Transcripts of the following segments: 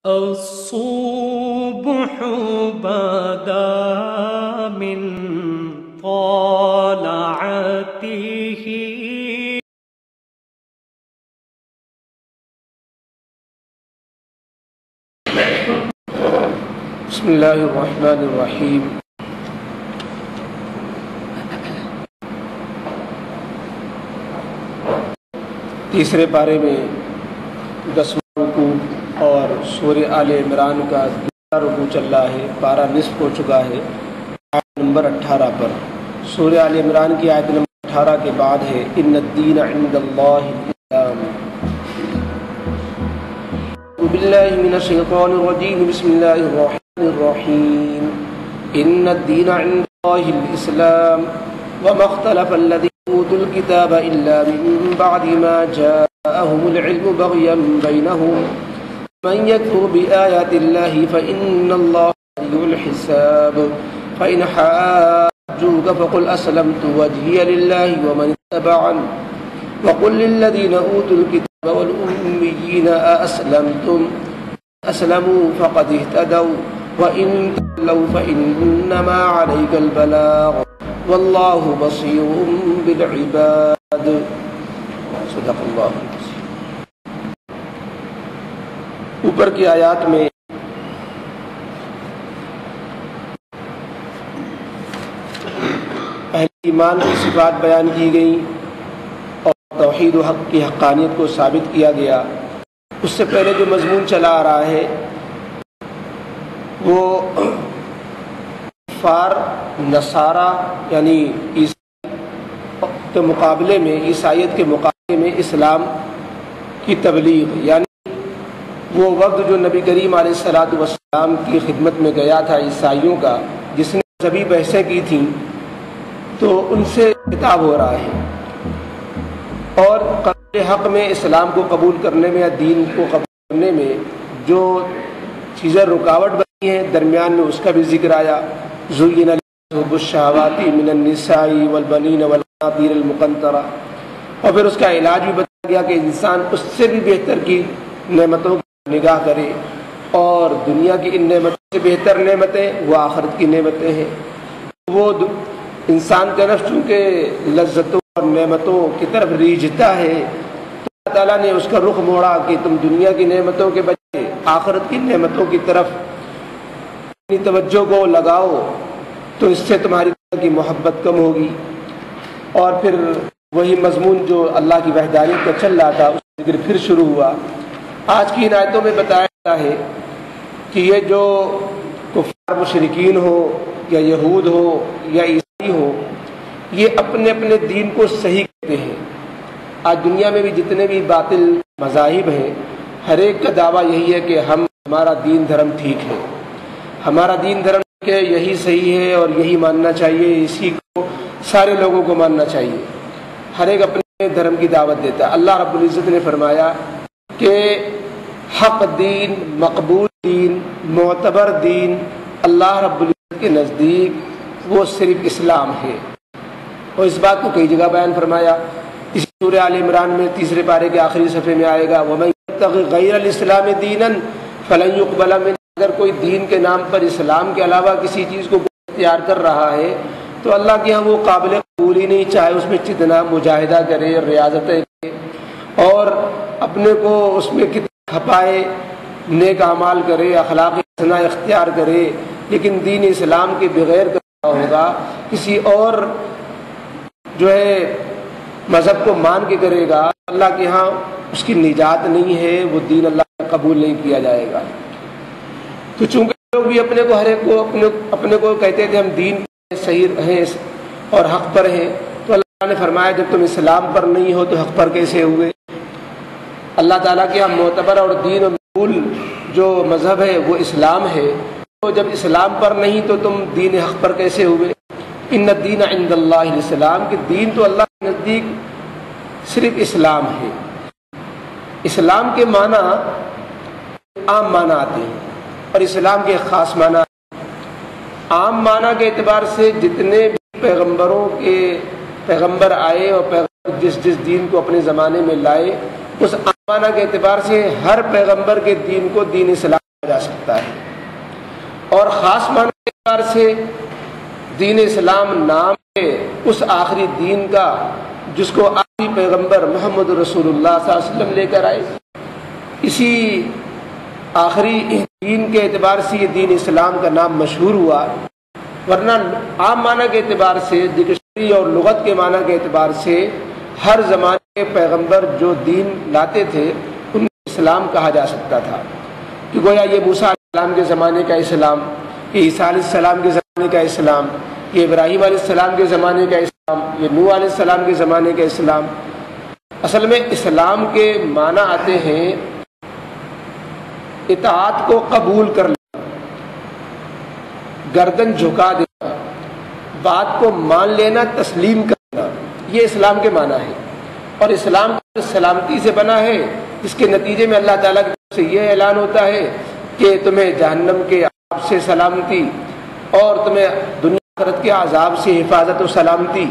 الصبح بدا من طلعته بسم اللہ الرحمن الرحیم تیسرے پارے میں 10واں رکوع اور سورہ آل عمران کا دوسرا رکوع چل رہا ہے. پارہ نصف ہو چکا ہے. آیت نمبر 18 پر سورہ آل عمران کی آیت نمبر 18 کے بعد ہے ان الدین عند اللہ الاسلام. باللہ من الشیطان الرجیم بسم اللہ الرحمن الرحیم ان الدین عند اللہ الاسلام وما اختلف الذین اوتوا الكتاب الا من بعد ما جاءهم العلم بغیا بینہم من يكفر بآيات الله فإن الله سريع الحساب فإن حاجوك فقل أسلمت وجهي لله ومن اتبعني وقل للذين أوتوا الكتاب والأميين أأسلمتم أسلموا فقد اهتدوا وإن تولوا فإنما عليك البلاغ والله بصير بالعباد. صدق الله. اوپر کی آیات میں اہل ایمان کی صفات بیان کی گئی اور توحید و حق کی حقانیت کو ثابت کیا گیا. اس سے پہلے جو مضمون چلا آ رہا ہے وہ کفار نصارہ یعنی عیسائی کے مقابلے میں عیسائیت کے مقابلے میں اسلام کی تبلیغ، یعنی وہ وقت جو نبی کریم علیہ السلام کی خدمت میں گیا تھا عیسائیوں کا، جس نے سبھی بحثیں کی تھیں، تو ان سے خطاب ہو رہا ہے. اور قبول حق میں اسلام کو قبول کرنے میں یا دین کو قبول کرنے میں جو چیزیں رکاوٹ بنی ہیں درمیان میں اس کا بھی ذکر آیا. زُيِّنَ لِلنَّاسِ حُبُّ الشَّهَوَاتِ مِنَ النِّسَاءِ وَالْبَنِينَ وَالْقَنَاطِيرِ الْمُقَنطَرَةِ، اور پھر اس کا علاج بھی بتایا گیا کہ انسان اس سے بھی بہتر کی نعمتوں کی نگاہ کرے، اور دنیا کی ان نعمتوں سے بہتر نعمتیں وہ آخرت کی نعمتیں ہیں. وہ انسان کا نفس چونکہ لذتوں اور نعمتوں کی طرف ریجھتا ہے تو اللہ تعالیٰ نے اس کا رخ موڑا کہ تم دنیا کی نعمتوں کے بجائے آخرت کی نعمتوں کی طرف اپنی توجہ کو لگاؤ، تو اس سے تمہاری دل کی محبت کم ہوگی. اور پھر وہی مضمون جو اللہ کی وحدانیت کا چل رہا تھا اس کا ذکر پھر شروع ہوا. آج کی ان آیتوں میں بتایا جاتا ہے کہ یہ جو کفار مشرکین ہو یا یہود ہو یا عیسائی ہو، یہ اپنے اپنے دین کو صحیح کہتے ہیں. آج دنیا میں بھی جتنے بھی باطل مذاہب ہیں، ہر ایک کا دعویٰ یہی ہے کہ ہمارا دین دھرم ٹھیک ہے، ہمارا دین دھرم کہ یہی صحیح ہے اور یہی ماننا چاہیے، اسی کو سارے لوگوں کو ماننا چاہیے. ہر ایک اپنے دھرم کی دعوت دیتا ہے. اللہ رب العزت نے فرمایا کہ حق دین، مقبول دین، معتبر دین اللہ رب العزت کے نزدیک وہ صرف اسلام ہے. اور اس بات کو کئی جگہ بیان فرمایا. اس سورہ آل عمران میں تیسرے پارے کے آخری صفحے میں آئے گا وَمَن يَبْتَغِ غَيْرَ الْإِسْلَامِ دِينًا فَلَن يُقْبَلَ مِنْهُ. اگر کوئی دین کے نام پر اسلام کے علاوہ کسی چیز کو اختیار کر رہا ہے تو اللہ کے ہاں وہ قابل قبول ہی نہیں، چاہے اس میں جتنا مجاہدہ کرے، ریاضتیں کرے اور اپنے کو اس میں کتنا کھپائے، نیک اعمال کرے، اخلاق حسنہ اختیار کرے، لیکن دین اسلام کے بغیر کرنا ہوگا، کسی اور جو ہے مذہب کو مان کے کرے گا، اللہ کے ہاں اس کی نجات نہیں ہے، وہ دین اللہ کا قبول نہیں کیا جائے گا. تو چونکہ لوگ بھی اپنے کو ہر ایک کو اپنے کو کہتے تھے ہم دین صحیح ہیں اور حق پر ہیں، تو اللہ نے فرمایا جب تم اسلام پر نہیں ہو تو حق پر کیسے ہوئے. اللہ تعالیٰ کے ہم معتبر اور دین و مقبول جو مذہب ہے وہ اسلام ہے، تو جب اسلام پر نہیں تو تم دین حق پر کیسے ہوئے. ان الدین عند اللہ الاسلام، کہ دین تو اللہ کے نزدیک صرف اسلام ہے. اسلام کے معنی عام معنی آتے ہیں اور اسلام کے خاص معنی. عام معنی کے اعتبار سے جتنے بھی پیغمبر آئے اور پیغمبر جس دین کو اپنے زمانے میں لائے، اس عام معنی کے اعتبار سے ہر پیغمبر کے دین کو دین اسلام جا سکتا ہے۔ اور خاص معنی کے اعتبار سے دین اسلام نام ہے اس آخری دین کا جس کو آخری پیغمبر محمد رسول اللہ صلی اللہ علیہ وسلم لے کر آئے۔ اسی آخری دین کے اعتبار سے یہ دین اسلام کا نام مشہور ہوا، ورنہ عام معنی کے اعتبار سے، ڈکشنری اور لغت کے معنی کے اعتبار سے ہر زمانے کے پیغمبر جو دین لاتے تھے ان کو اسلام کہا جا سکتا تھا، کہ گویا یہ موسیٰ علیہ السلام کے زمانے کا اسلام، یہ عیسیٰ علیہ السلام کے زمانے کا اسلام، یہ ابراہیم علیہ السلام کے زمانے کا اسلام، یہ نوح علیہ السلام کے زمانے کا اسلام۔ اصل میں اسلام کے معنی آتے ہیں اطاعت کو قبول کر لینا، گردن جھکا دینا، بات کو مان لینا، تسلیم کرنا، یہ اسلام کے معنی ہے۔ اور اسلام سلامتی سے بنا ہے، اس کے نتیجے میں اللہ تعالیٰ کی طرف سے یہ اعلان ہوتا ہے کہ تمہیں جہنم کے عذاب سے سلامتی اور تمہیں دنیا آخرت کے عذاب سے حفاظت و سلامتی۔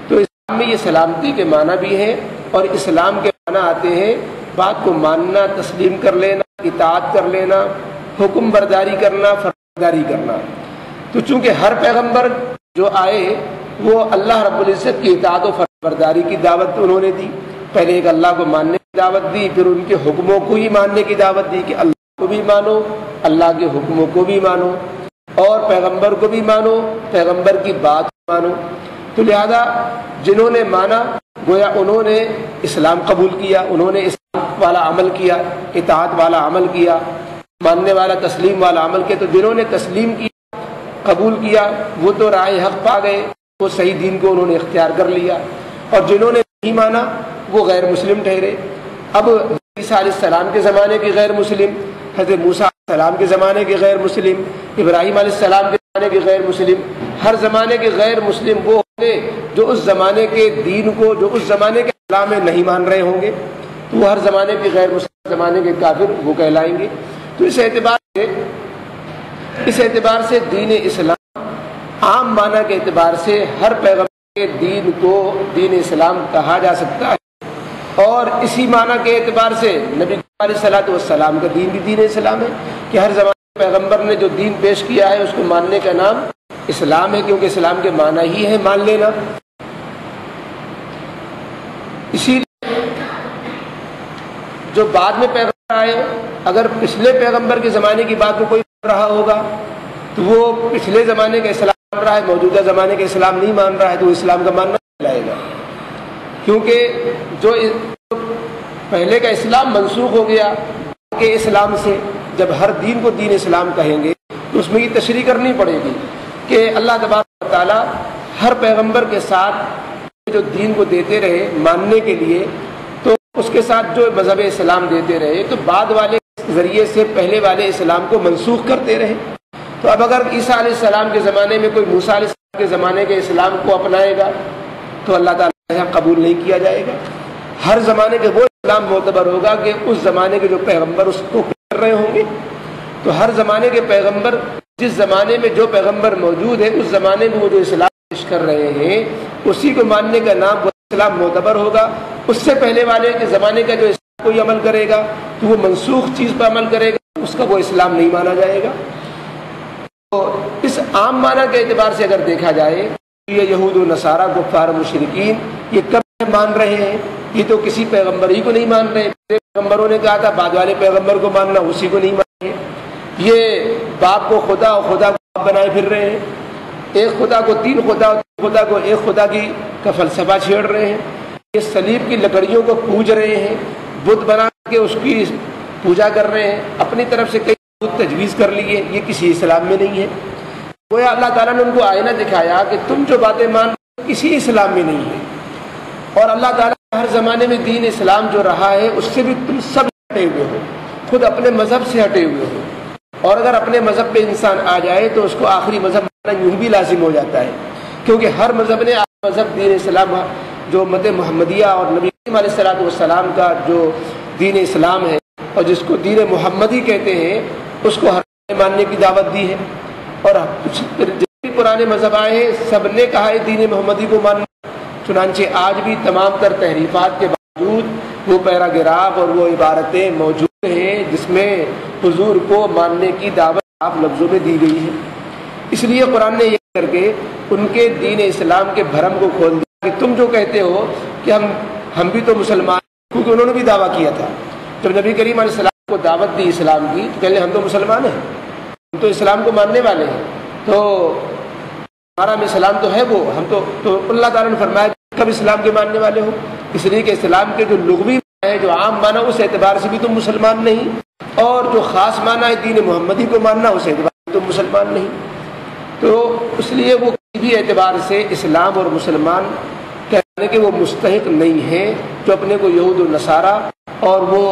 تو اسلام میں یہ سلامتی کے معنی بھی ہیں، اور اسلام کے معنی آتے ہیں بات کو ماننا، تسلیم کر لینا، اطاعت کر لینا، حکم برداری کرنا، فرمانبرداری کرنا۔ تو چونکہ ہر پیغمبر جو آئے وہ اللہ رب العزت کی اطاعت و فرمانبرداری کی دعوت انہوں نے دی۔ پہلے ایک اللہ کو ماننے کی دعوت دی، پھر ان کے حکموں کو ہی ماننے کی دعوت دی کہ اللہ کو بھی مانو، اللہ کے حکموں کو بھی مانو، اور پیغمبر کو بھی مانو، پیغمبر کی بات کو مانو۔ تو لہذا جنہوں نے مانا گویا انہوں نے اسلام قبول کیا، انہوں نے اسلام والا عمل کیا، اطاعت والا عمل کیا، ماننے والا تسلیم والا عمل کیا۔ تو جنہوں نے تسلیم کیا، قبول کیا، وہ تو راہ حق پا گئے، وہ صحیح دین کو انہوں نے اختیار کر لیا، اور جنہوں نے نہیں مانا وہ غیر مسلم ٹھہرے۔ اب عیسیٰ علیہ السلام کے زمانے کے غیر مسلم، حضرت موسیٰ علیہ السلام کے زمانے کے غیر مسلم، ابراہیم علیہ السلام کے زمانے کے غیر مسلم، ہر زمانے کے غیر مسلم وہ ہوں گے جو اس زمانے کے دین کو، جو اس زمانے کے اسلام میں نہیں مان رہے ہوں گے، تو وہ ہر زمانے کے غیر مسلم، زمانے کے کافر وہ کہلائیں گے۔ تو اس اعتبار سے دین اسلام عام معنی کے اعتبار سے ہر پیغمبر کے دین کو دین اسلام کہا جا سکتا ہے، اور اسی معنی کے اعتبار سے نبی علیہ الصلوۃ والسلام کا دین بھی دین اسلام ہے، کہ ہر زمانے کے پیغمبر نے جو دین پیش کیا ہے اس کو ماننے کا نام اسلام ہے، کیونکہ اسلام کے معنی ہی ہے مان لینا۔ اسی لیے جو بعد میں پیغمبر آئے، اگر پچھلے پیغمبر کے زمانے کی بات کو کوئی مان رہا ہوگا تو وہ پچھلے زمانے کا اسلام مان رہا ہے، موجودہ زمانے کا اسلام نہیں مان رہا ہے، تو وہ اسلام کا ماننا نہیں لائے گا، کیونکہ جو پہلے کا اسلام منسوخ ہو گیا کہ اسلام سے۔ جب ہر دین کو دین اسلام کہیں گے تو اس میں یہ تشریح کرنی پڑے گی کہ اللہ تبارک و تعالیٰ ہر پیغمبر کے ساتھ جو دین کو دیتے رہے ماننے کے لیے، تو اس کے ساتھ جو مذہب اسلام دیتے رہے، تو بعد والے ذریعے سے پہلے والے اسلام کو منسوخ کرتے رہے۔ تو اب اگر عیسیٰ علیہ السلام کے زمانے میں کوئی موسیٰ علیہ السلام کے زمانے کے اسلام کو اپنائے گا تو اللہ تعالیٰ قبول نہیں کیا جائے گا۔ ہر زمانے کے وہ اسلام معتبر ہوگا کہ اس زمانے کے جو پیغمبر اس کو کر رہے ہوں گے۔ تو ہر زمانے کے پیغمبر، جس زمانے میں جو پیغمبر موجود ہے اس زمانے میں وہ جو اسلام پیش کر رہے ہیں اسی کو ماننے کا نام وہ اسلام معتبر ہوگا۔ اس سے پہلے والے کے زمانے کا جو اسلام کوئی عمل کرے گا تو وہ منسوخ چیز پر عمل کرے گا، اس کا وہ اسلام نہیں مانا جائے گا۔ تو اس عام معنی کے اعتبار سے اگر دیکھا جائے یہ یہود و نصارہ کفار مشرکین یہ کب مان رہے ہیں؟ یہ تو کسی پیغمبر ہی کو نہیں مان رہے۔ پیغمبروں نے کہا تھا بعد والے پیغمبر کو ماننا، اسی کو نہیں مان رہے۔ یہ باپ کو خدا اور خدا کو باپ بنائے پھر رہے ہیں، ایک خدا کو تین خدا اور تین خدا کو ایک خدا کا فلسفہ چھیڑ رہے ہیں۔ یہ صلیب کی لکڑیوں کو پوج رہے ہیں، بت بنا کے اس کی پوجا کر رہے ہیں، اپنی طرف سے کئی بت تجویز کر لیے، یہ کسی اسلام میں نہیں ہے۔ گویا اللہ تعالیٰ نے ان کو آئینہ دکھایا کہ تم جو باتیں مان کسی اسلام میں نہیں ہے، اور اللہ تعالیٰ ہر زمانے میں دین اسلام جو رہا ہے اس سے بھی تم سب ہٹے ہوئے ہو، خود اپنے مذہب سے ہٹے ہوئے ہو، اور اگر اپنے مذہب پہ انسان آ جائے تو اس کو آخری مذہب ماننا یوں بھی لازم ہو جاتا ہے، کیونکہ ہر مذہب نے مذہب دین اسلام جو امت محمدیہ اور نبی کریم علیہ الصلوۃ والسلام کا جو دین اسلام ہے اور جس کو دین محمدی کہتے ہیں اس کو ہر ماننے کی دعوت دی ہے۔ اور جتنے پرانے مذہب آئے ہیں سب نے کہا ہے دین محمدی کو ماننا، چنانچہ آج بھی تمام تر تحریفات کے باوجود وہ پیراگراف اور وہ عبارتیں موجود ہیں جس میں حضور کو ماننے کی دعوت آپ لفظوں میں دی گئی ہے۔ اس لیے قرآن نے یہ کر کے ان کے دین اسلام کے بھرم کو کھول دیا کہ تم جو کہتے ہو کہ ہم بھی تو مسلمان، کیونکہ انہوں نے بھی دعویٰ کیا تھا جب نبی کریم علیہ السلام کو دعوت دی اسلام کی تو کہتے ہم تو مسلمان ہیں، ہم تو اسلام کو ماننے والے ہیں، تو ہمارا اسلام تو ہے وہ، ہم تو اللہ تعالیٰ نے فرمایا کب اسلام کے ماننے والے ہو، اس لیے کہ اسلام کے جو لغوی ہے، جو عام معنی اس اعتبار سے بھی تم مسلمان نہیں، اور جو خاص معنی ہے دین محمدی کو ماننا اس اعتبار سے تم مسلمان نہیں۔ تو اس لیے وہ کسی بھی اعتبار سے اسلام اور مسلمان کہنے کے وہ مستحق نہیں ہیں، جو اپنے کو یہود و نصارہ اور وہ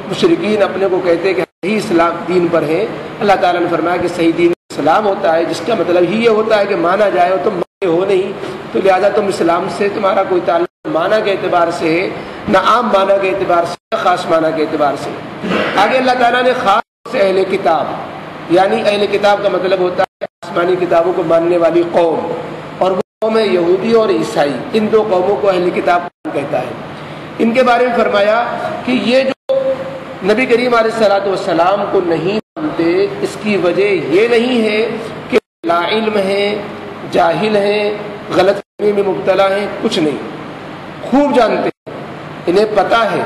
مشرکین اپنے کو کہتے ہیں کہ صحیح اسلام دین پر ہیں۔ اللہ تعالیٰ نے فرمایا کہ صحیح دین اسلام ہوتا ہے، جس کا مطلب ہی یہ ہوتا ہے کہ مانا جائے، اور تم مانے ہو نہیں، تو لہذا تم اسلام سے تمہارا کوئی تعلق معنی کے اعتبار سے ہے، نہ عام معنی کے اعتبار سے، نہ خاص معنی کے اعتبار سے۔ آگے اللہ تعالیٰ نے خاص سے اہل کتاب، یعنی اہل کتاب کا مطلب ہوتا ہے آسمانی کتابوں کو ماننے والی قوم، اور وہ قوم ہے یہودی اور عیسائی، ان دو قوموں کو اہل کتاب کہتا ہے۔ ان کے بارے میں فرمایا کہ یہ جو نبی کریم علیہ السلام کو نہیں مانتے، اس کی وجہ یہ نہیں ہے کہ لا علم ہیں، جاہل ہیں، غلط فہمی میں مبتلا ہیں، کچھ نہیں، خوب جانتے ہیں، انہیں پتہ ہے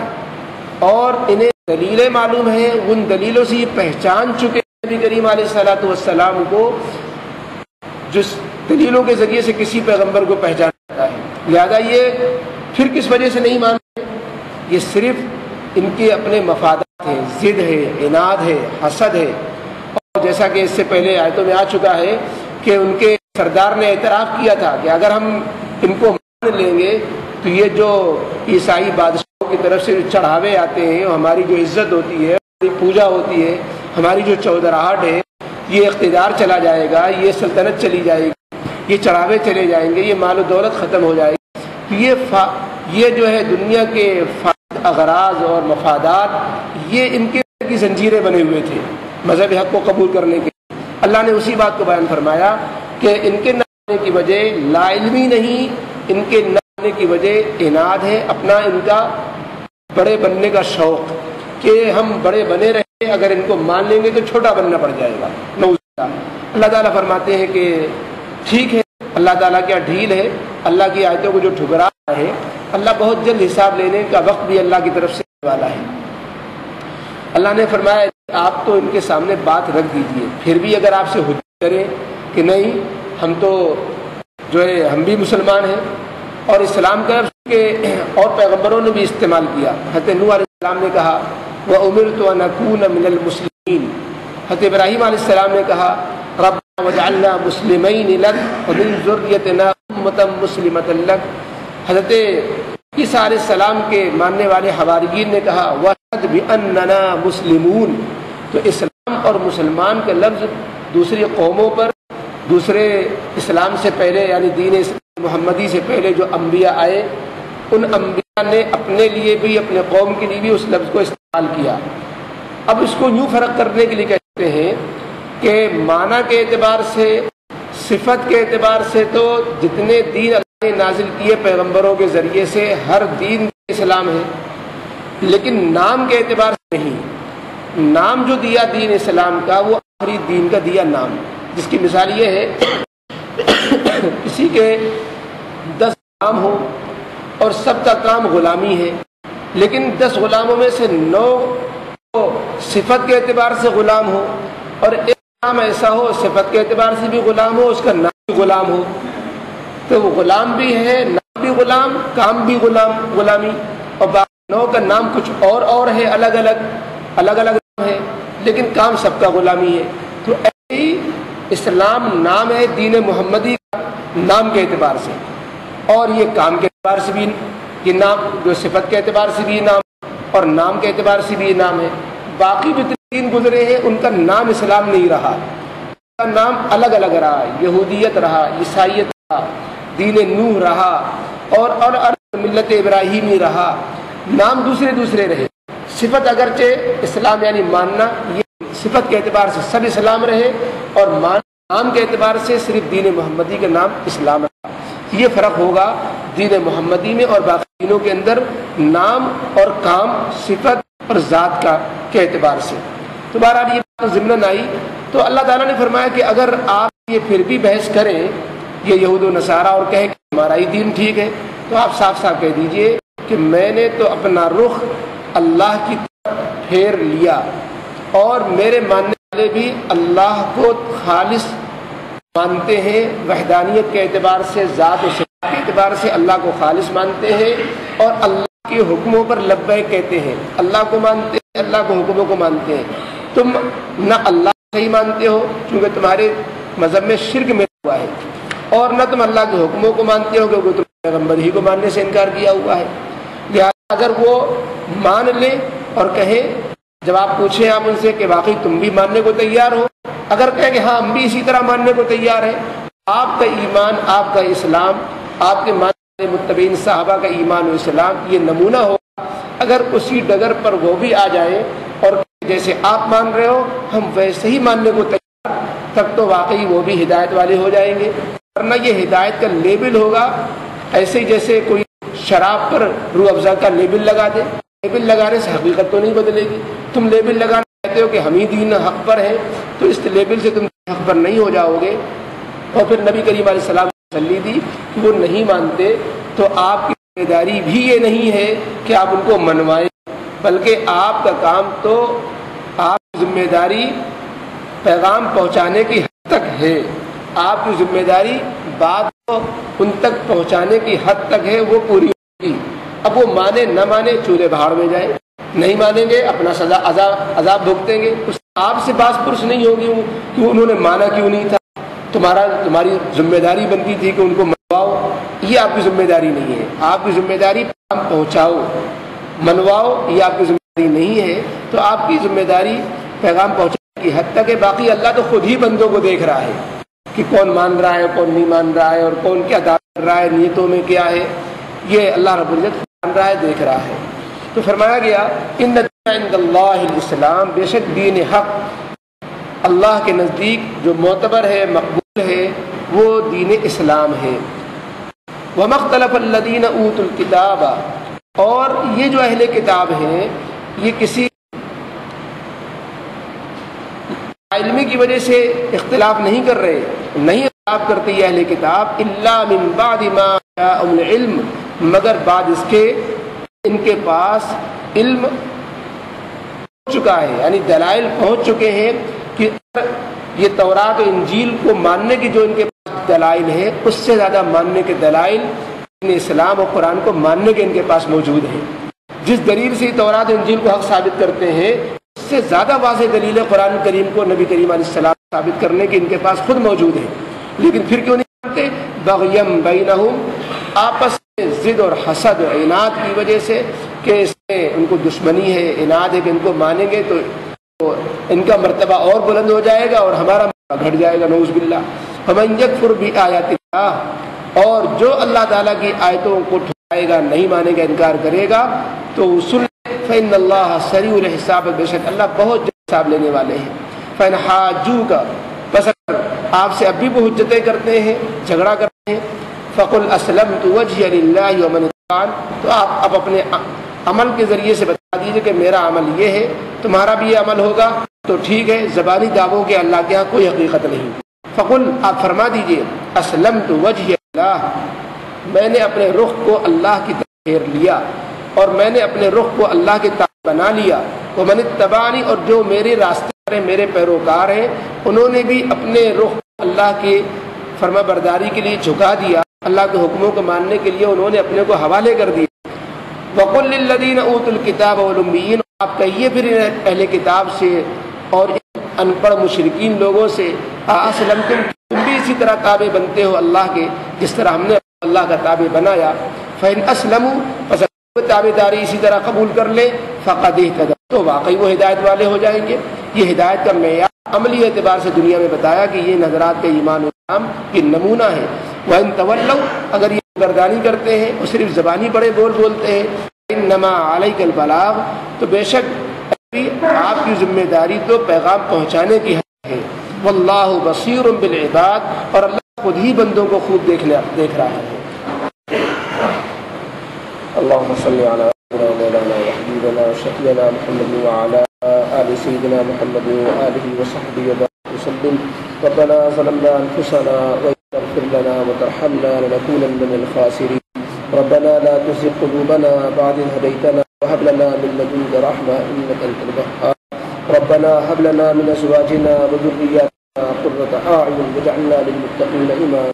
اور انہیں دلیلیں معلوم ہیں، ان دلیلوں سے یہ پہچان چکے نبی کریم علیہ السلام کو، جس دلیلوں کے ذریعے سے کسی پیغمبر کو پہچانا جاتا ہے۔ لہذا یہ پھر کس وجہ سے نہیں مانتے، یہ صرف ان کے اپنے مفادات ہیں، ضد ہے، عناد ہے، حسد ہے، اور جیسا کہ اس سے پہلے آیتوں میں آ چکا ہے کہ ان کے سردار نے اعتراف کیا تھا کہ اگر ہم ان کو مان لیں گے تو یہ جو عیسائی بادشاہوں کی طرف سے جو چڑھاوے آتے ہیں، ہماری جو عزت ہوتی ہے، ہماری پوجا ہوتی ہے، ہماری جو چودراہٹ ہے، یہ اقتدار چلا جائے گا، یہ سلطنت چلی جائے گی، یہ چڑھاوے چلے جائیں گے، یہ مال و دولت ختم ہو جائے گی، یہ جو ہے دنیا کے اغراض اور مفادات، یہ ان کی زنجیریں بنے ہوئے تھے مذہب حق کو قبول کرنے کے۔ اللہ نے اسی بات کو بیان فرمایا کہ ان کے نہ ہونے کی وجہ لا علمی نہیں، ان کے نہ ہونے کی وجہ عناد ہے، اپنا ان کا بڑے بننے کا شوق کہ ہم بڑے بنے رہے، اگر ان کو مان لیں گے تو چھوٹا بننا پڑ جائے گا۔ اللہ تعالیٰ فرماتے ہیں کہ ٹھیک ہے، اللہ تعالیٰ کیا ڈھیل ہے، اللہ کی آیتوں کو جو ٹھکرا رہا ہے، اللہ بہت جلد حساب لینے کا وقت بھی اللہ کی طرف سے والا ہے۔ اللہ نے فرمایا آپ تو ان کے سامنے بات رکھ دیجئے، پھر بھی اگر آپ سے حجت کریں کہ نہیں ہم تو جو ہے ہم بھی مسلمان ہیں، اور اسلام کا کہ اور پیغمبروں نے بھی استعمال کیا۔ حضرت نوح علیہ السلام نے کہا وَأُمِرْتُ أَنْ أَكُونَ مِنَ الْمُسْلِمِينَ، حضرت ابراہیم علیہ السلام نے کہا رَبَّنَا وَاجْعَلْنَا مُسْلِمَيْنِ لَكَ وَمِنْ ذُرِّيَّتِنَا أُمَّةً مُسْلِمَةً لَكَ۔ حضرت عیسیٰ علیہ السلام کے ماننے والے حواریین نے کہا وَاشْهَدْ بِأَنَّنَا مُسْلِمُونَ۔ تو اسلام اور مسلمان کا لفظ دوسری قوموں پر، دوسرے اسلام سے پہلے یعنی دین محمدی سے پہلے جو انبیاء آئے، ان انبیاء نے اپنے لیے بھی اپنے قوم کے لیے بھی اس لفظ کو استعمال کیا۔ اب اس کو یوں فرق کرنے کے لیے کہتے ہیں کہ معنی کے اعتبار سے، صفت کے اعتبار سے تو جتنے دین اللہ نے نازل کیے پیغمبروں کے ذریعے سے ہر دین اسلام ہے، لیکن نام کے اعتبار سے نہیں۔ نام جو دیا دین اسلام کا وہ آخری دین کا دیا نام، جس کی مثال یہ ہے کسی کے 10 غلام ہو اور سب کا کام غلامی ہے، لیکن 10 غلاموں میں سے 9 صفت کے اعتبار سے غلام ہو، اور ایک غلام ایسا ہو صفت کے اعتبار سے بھی غلام ہو، اس کا نام بھی غلام ہو، تو وہ غلام بھی ہے، نام بھی غلام، کام بھی غلامی، اور باقی 9 کا نام کچھ اور ہے، الگ الگ ہے، لیکن کام سب کا غلامی ہے۔ تو ایسی اسلام نام ہے دین محمدی کا نام کے اعتبار سے، اور یہ کام کے اعتبار سے بھی یہ نام، جو صفت کے اعتبار سے بھی نام اور نام کے اعتبار سے بھی نام ہے۔ باقی جو دین گزرے ہیں ان کا نام اسلام نہیں رہا، ان کا نام الگ الگ رہا، یہودیت رہا، عیسائیت رہا، دین نوح رہا، اور ملت ابراہیمی رہا، نام دوسرے رہے۔ صفت اگرچہ اسلام یعنی ماننا، یہ صفت کے اعتبار سے سب اسلام رہے، اور نام کے اعتبار سے صرف دین محمدی کا نام اسلام رہا۔ یہ فرق ہوگا دین محمدی میں اور باقی دینوں کے اندر نام اور کام، صفت اور ذات کے اعتبار سے۔ تو بہرحال یہ بات ضمناً آئی تو اللہ تعالیٰ نے فرمایا کہ اگر آپ یہ پھر بھی بحث کریں یہ یہود و نصارہ اور کہیں کہ ہمارا ہی دین ٹھیک ہے، تو آپ صاف صاف کہہ دیجئے کہ میں نے تو اپنا رخ اللہ کی طرف پھیر لیا اور میرے ماننے والے بھی اللہ کو خالص مانتے ہیں، وحدانیت کے اعتبار سے، ذات و صفات کے اعتبار سے اللہ کو خالص مانتے ہیں اور اللہ کے حکموں پر لبیک کہتے ہیں، اللہ کو مانتے ہیں، اللہ کے حکموں کو مانتے ہیں۔ تم نہ اللہ صحیح مانتے ہو کیونکہ تمہارے مذہب میں شرک میں ہوا ہے، اور نہ تم اللہ کے حکموں کو مانتے ہو کیونکہ تم پیغمبر ہی کو ماننے سے انکار کیا ہوا ہے۔ لہٰذا اگر وہ مان لیں اور کہیں، جب آپ پوچھیں آپ ان سے کہ واقعی تم بھی ماننے کو تیار ہو، اگر کہیں کہ ہاں ہم بھی اسی طرح ماننے کو تیار ہیں، آپ کا ایمان، آپ کا اسلام، آپ کے ماننے والے متبعین صحابہ کا ایمان و اسلام یہ نمونہ ہوگا۔ اگر اسی ڈگر پر وہ بھی آ جائیں اور جیسے آپ مان رہے ہو ہم ویسے ہی ماننے کو تیار، تب تو واقعی وہ بھی ہدایت والے ہو جائیں گے، ورنہ یہ ہدایت کا لیبل ہوگا ایسے جیسے کوئی شراب پر روح افزا کا لیبل لگا دے۔ لیبل لگانے سے حقیقت تو نہیں بدلے گی۔ تم لیبل لگانا کہتے ہو کہ ہم ہی دین حق پر ہیں، تو اس لیبل سے تم حق پر نہیں ہو جاؤ گے۔ اور پھر نبی کریم علیہ السلام نے تسلی دی کہ وہ نہیں مانتے تو آپ کی ذمہ داری بھی یہ نہیں ہے کہ آپ ان کو منوائیں، بلکہ آپ کا کام تو، آپ کی ذمہ داری پیغام پہنچانے کی حد تک ہے، آپ کی ذمہ داری بات کو ان تک پہنچانے کی حد تک ہے، وہ پوری ہوگی۔ اب وہ مانے نہ مانے چولہے بہاڑ میں جائیں، نہیں مانیں گے اپنا سزا عذاب بھگتیں گے۔ اس آپ سے باس پرس نہیں ہوگی کہ انہوں نے مانا کیوں نہیں تھا، تمہاری ذمہ داری بنتی تھی کہ ان کو منواؤ، یہ آپ کی ذمہ داری نہیں ہے۔ آپ کی ذمہ داری پیغام پہنچاؤ، منواؤ یہ آپ کی ذمہ داری نہیں ہے۔ تو آپ کی ذمہ داری پیغام پہنچانے کی حد تک ہے، باقی اللہ تو خود ہی بندوں کو دیکھ رہا ہے کہ کون مان رہا ہے کون نہیں مان رہا ہے، اور کون کیا دعویٰ کر رہا ہے، نیتوں میں کیا ہے، یہ اللہ رب العزت مان رہا ہے، دیکھ رہا ہے۔ تو فرمایا گیا ان الدین عند اللہ الاسلام، بے شک دین حق اللہ کے نزدیک جو معتبر ہے، مقبول ہے، وہ دین اسلام ہے۔ وما اختلف الذین اوتوا الکتاب، اور یہ جو اہل کتاب ہیں یہ کسی علمی کی وجہ سے اختلاف نہیں کر رہے، نہیں اختلاف کرتے یہ اہل کتاب، الا من بعد ما جاءهم العلم، مگر بعد اس کے ان کے پاس علم پہنچ چکا ہے، یعنی دلائل پہنچ چکے ہیں کہ یہ تورات و انجیل کو ماننے کی جو ان کے پاس دلائل ہے اس سے زیادہ ماننے کے دلائل اسلام اور قرآن کو ماننے کے ان کے پاس موجود ہیں۔ جس دلیل سے تورات و انجیل کو حق ثابت کرتے ہیں اس سے زیادہ واضح دلیل قرآن کریم کو نبی کریم علیہ السلام ثابت کرنے کے ان کے پاس خود موجود ہے، لیکن پھر کیوں نہیں مانتے؟ بغیم بینہم، آپس میں ضد اور حسد اور عناد کی وجہ سے، کہ اس میں ان کو دشمنی ہے، عناد ہے کہ ان کو مانیں گے تو ان کا مرتبہ اور بلند ہو جائے گا اور ہمارا مرتبہ گھٹ جائے گا، نعوذ باللہ۔ فمن یکفر بآیات اللہ، اور جو اللہ تعالیٰ کی آیتوں کو ٹھکرائے گا، نہیں مانے گا، انکار کرے گا، تو سن فإن اللہ سریع الحساب، بے شک اللہ بہت جلد حساب لینے والے ہیں۔ فإن حاجوک، بس اگر آپ سے اب بھی وہ حجتیں کرتے ہیں، جھگڑا کرتے ہیں، فقل اسلمت وجہی للہ ومن اتبعن، تو آپ اب اپنے عمل کے ذریعے سے بتا دیجئے کہ میرا عمل یہ ہے، تمہارا بھی یہ عمل ہوگا تو ٹھیک ہے، زبانی دعووں کے اللہ کے ہاں کوئی حقیقت نہیں۔ فقل، آپ فرما دیجئے، اسلمت وجہی اللہ، میں نے اپنے رخ کو اللہ کی طرف پھیر لیا، اور میں نے اپنے رخ کو اللہ کے تابع بنا لیا۔ ومن اتبعنی، اور جو میرے راستے پر میرے پیروکار ہیں انہوں نے بھی اپنے رخ کو اللہ کی فرما برداری کے لیے جھکا دیا، اللہ کے حکموں کو ماننے کے لیے انہوں نے اپنے کو حوالے کر دیا۔ وَقُلْ لِلَّذِينَ أُوتُوا الْكِتَابَ وَالْأُمِّيِّينَ، آپ کہیے پھر اہل کتاب سے اور ان پڑھ مشرکین لوگوں سے، أَأَسْلَمْتُمْ، تم بھی اسی طرح تابع بنتے ہو اللہ کے جس طرح ہم نے اللہ کا تابع بنایا۔ فَإِنْ أَسْلَمُوا، پس تابع داری اسی طرح قبول کر لے، فَقَدْ اهْتَدَوْا، تو واقعی وہ ہدایت والے ہو جائیں گے۔ یہ ہدایت کا معیار عملی اعتبار سے دنیا میں بتایا کہ یہ نظرات کے ایمان و اسلام کی نمونہ ہے۔ وَإِن تَوَلَّوْا، اگر یہ گردانی کرتے ہیں اور صرف زبانی بڑے بول بولتے ہیں، إِنَّمَا عَلَيْكَ الْبَلَاغُ، تو بے شک آپ کی ذمہ داری تو پیغام پہنچانے کی ہے۔ وَاللَّهُ بَصِيرٌ بِالْعِبَادِ، اور اللہ خود ہی بندوں کو خوب دیکھ رہا ہے۔ اللهم صل على سيدنا مولانا وحبيبنا وشفيعنا محمد وعلى آل سيدنا محمد وآله وصحبه وبارك وسلم. ربنا ظلمنا أنفسنا وإن تغفر لنا وترحمنا لنكونن من الخاسرين. ربنا لا تزغ قلوبنا بعد إذ هديتنا وهب لنا من لدنك رحمة إنك أنت الوهاب. ربنا هب لنا من أزواجنا وذرياتنا قرة أعين واجعلنا للمتقين إماما.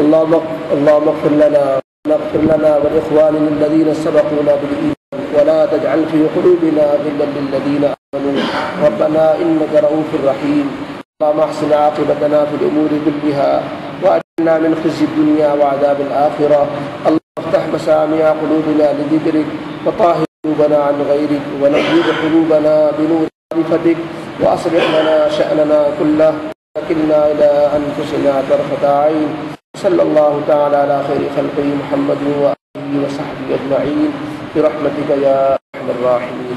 اللهم اغفر لنا ولإخواننا الذين سبقونا بالإيمان ولا تجعل في قلوبنا غلا للذين آمنوا ربنا إنك رؤوف رحيم. اللهم احسن عاقبتنا في الأمور كلها وأجرنا من خزي الدنيا وعذاب الآخرة. اللهم افتح مسامع قلوبنا لذكرك وطهر قلوبنا عن غيرك ونبيض قلوبنا بنور معرفتك وأصلح لنا شأننا كله وكلنا إلى أنفسنا طرفة عين. صلى الله تعالى على خير خلقه محمد وآله وصحبه أجمعين برحمتك يا أرحم الراحمين.